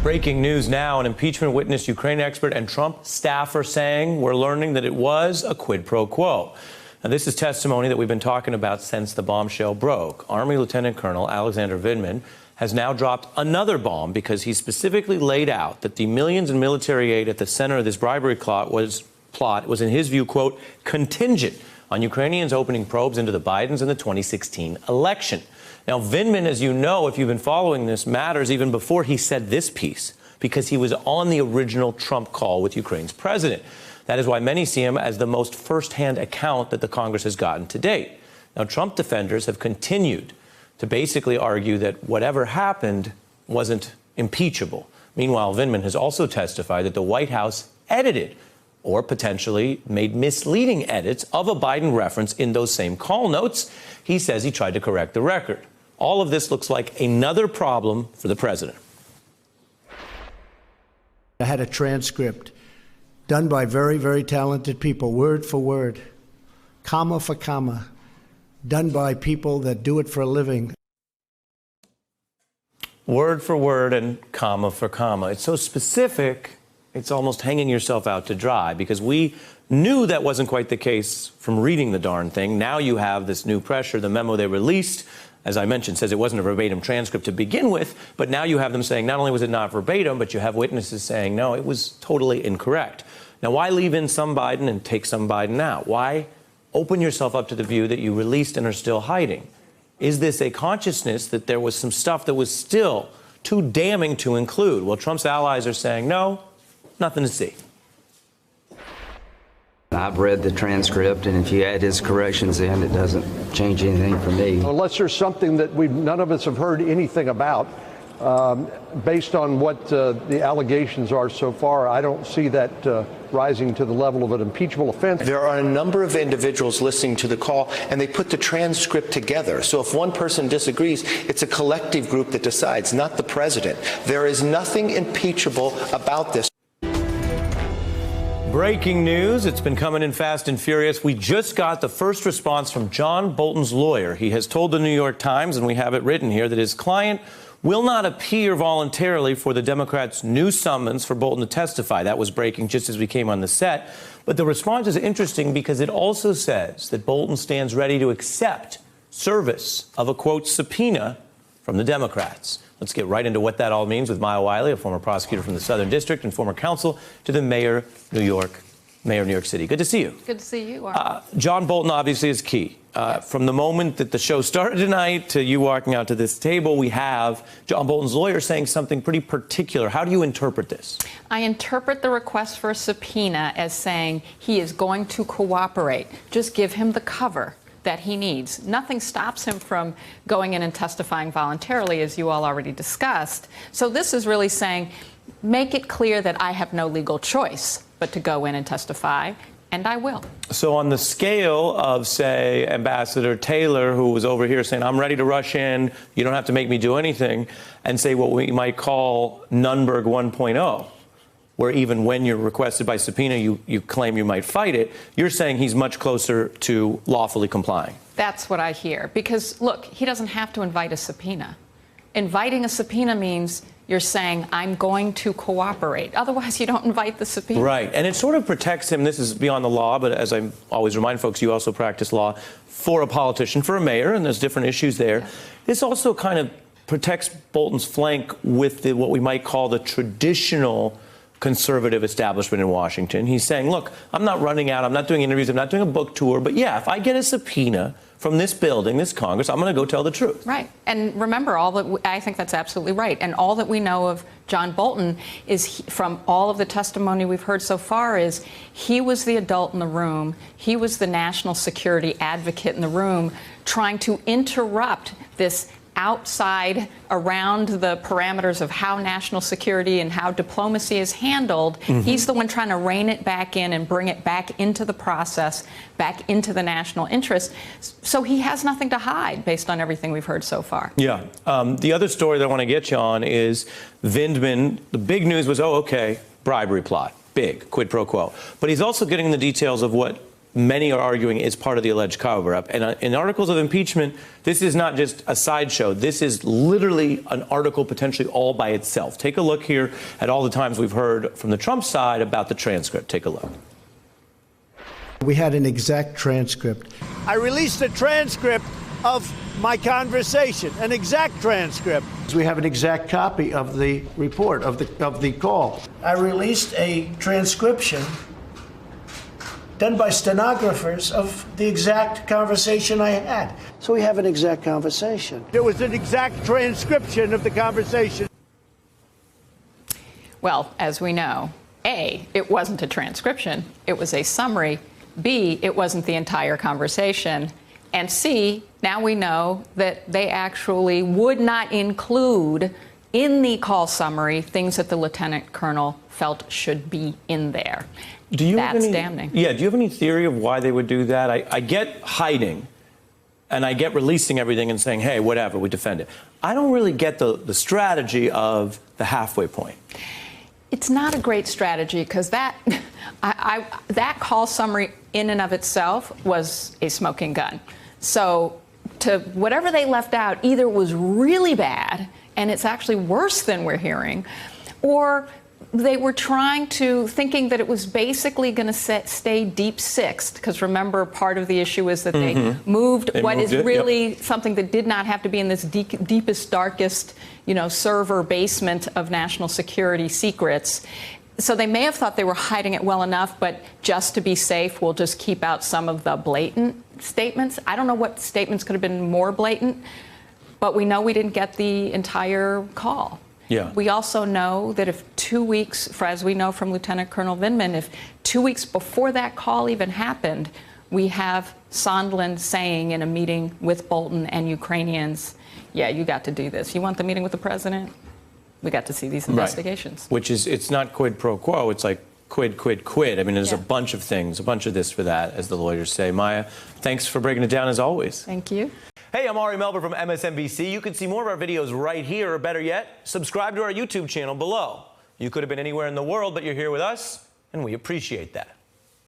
Breaking news now, an impeachment witness, Ukraine expert, and Trump staffer saying we're learning that it was a quid pro quo. Now, this is testimony that we've been talking about since the bombshell broke. Army Lieutenant Colonel Alexander Vindman has now dropped another bomb because he specifically laid out that the millions in military aid at the center of this bribery plot was, in his view, quote, contingent on Ukrainians opening probes into the Bidens in the 2016 election. Now, Vindman, as you know, if you've been following this, matters even before he said this piece, because he was on the original Trump call with Ukraine's president. That is why many see him as the most firsthand account that the Congress has gotten to date. Now, Trump defenders have continued to basically argue that whatever happened wasn't impeachable. Meanwhile, Vindman has also testified that the White House edited or potentially made misleading edits of a Biden reference in those same call notes. He says he tried to correct the record. All of this looks like another problem for the president. I had a transcript done by very, very talented people, word for word, comma for comma, done by people that do it for a living. Word for word and comma for comma. It's so specific, it's almost hanging yourself out to dry, because we knew that wasn't quite the case from reading the darn thing. Now you have this new pressure. The memo they released, as I mentioned, says it wasn't a verbatim transcript to begin with, but now you have them saying not only was it not verbatim, but you have witnesses saying, no, it was totally incorrect. Now, why leave in some Biden and take some Biden out? Why open yourself up to the view that you released and are still hiding? Is this a consciousness that there was some stuff that was still too damning to include? Well, Trump's allies are saying, no, nothing to see. I've read the transcript, and if you add his corrections in, it doesn't change anything for me. Unless there's something that none of us have heard anything about, based on what the allegations are so far, I don't see that rising to the level of an impeachable offense. There are a number of individuals listening to the call, and they put the transcript together. So if one person disagrees, it's a collective group that decides, not the president. There is nothing impeachable about this. Breaking news. It's been coming in fast and furious. We just got the first response from John Bolton's lawyer. He has told the New York Times, and we have it written here, that his client will not appear voluntarily for the Democrats' new summons for Bolton to testify. That was breaking just as we came on the set. But the response is interesting because it also says that Bolton stands ready to accept service of a, quote, subpoena from the Democrats. Let's get right into what that all means with Maya Wiley, a former prosecutor from the Southern District and former counsel to the mayor of New York City. Good to see you. Good to see you. John Bolton obviously is key. From the moment that the show started tonight to you walking out to this table, we have John Bolton's lawyer saying something pretty particular. How do you interpret this? I interpret the request for a subpoena as saying he is going to cooperate. Just give him the cover that he needs. Nothing stops him from going in and testifying voluntarily, as you all already discussed. So this is really saying, make it clear that I have no legal choice but to go in and testify, and I will. So on the scale of, say, Ambassador Taylor, who was over here saying, I'm ready to rush in, you don't have to make me do anything, and say what we might call Nunberg 1.0, where even when you're requested by subpoena, you claim you might fight it, you're saying he's much closer to lawfully complying. That's what I hear. Because, look, he doesn't have to invite a subpoena. Inviting a subpoena means you're saying, I'm going to cooperate. Otherwise, you don't invite the subpoena. Right. And it sort of protects him. This is beyond the law, but as I always remind folks, you also practice law for a politician, for a mayor, and there's different issues there. Yeah. This also kind of protects Bolton's flank with what we might call the traditional conservative establishment in Washington. He's saying, look, I'm not running out, I'm not doing interviews, I'm not doing a book tour, but yeah, if I get a subpoena from this building, this Congress, I'm going to go tell the truth. Right. And remember, I think that's absolutely right. And all that we know of John Bolton is, from all of the testimony we've heard so far, is he was the adult in the room. He was the national security advocate in the room, trying to interrupt this outside, around the parameters of how national security and how diplomacy is handled. Mm-hmm. He's the one trying to rein it back in and bring it back into the process, back into the national interest. So he has nothing to hide based on everything we've heard so far. Yeah. The other story that I want to get you on is Vindman. The big news was, bribery plot. Big, quid pro quo. But he's also getting the details of what many are arguing is part of the alleged cover-up. And in articles of impeachment, this is not just a sideshow. This is literally an article potentially all by itself. Take a look here at all the times we've heard from the Trump side about the transcript. Take a look. We had an exact transcript. I released a transcript of my conversation, an exact transcript. We have an exact copy of the report, of the call. I released a transcription done by stenographers of the exact conversation I had. So we have an exact conversation. There was an exact transcription of the conversation. Well, as we know, A, it wasn't a transcription, it was a summary. B, it wasn't the entire conversation. And C, now we know that they actually would not include in the call summary things that the lieutenant colonel felt should be in there. That's damning. Yeah, do you have any theory of why they would do that? I get hiding, and I get releasing everything and saying, hey, whatever, we defend it. I don't really get the strategy of the halfway point. It's not a great strategy because that call summary in and of itself was a smoking gun. So to whatever they left out either was really bad and it's actually worse than we're hearing, or they were thinking that it was basically going to stay deep sixth, because remember, part of the issue is that they moved really something that did not have to be in this deepest, darkest, server basement of national security secrets. So they may have thought they were hiding it well enough, but just to be safe, we'll just keep out some of the blatant statements. I don't know what statements could have been more blatant, but we know we didn't get the entire call. Yeah. We also know that if 2 weeks, as we know from Lieutenant Colonel Vindman, if 2 weeks before that call even happened, we have Sondland saying in a meeting with Bolton and Ukrainians, yeah, you got to do this. You want the meeting with the president? We got to see these investigations. Right. Which is, it's not quid pro quo, it's like quid, quid, quid. I mean, there's a bunch of things, a bunch of this for that, as the lawyers say. Maya, thanks for breaking it down as always. Thank you. Hey, I'm Ari Melber from MSNBC. You can see more of our videos right here, or better yet, subscribe to our YouTube channel below. You could have been anywhere in the world, but you're here with us, and we appreciate that.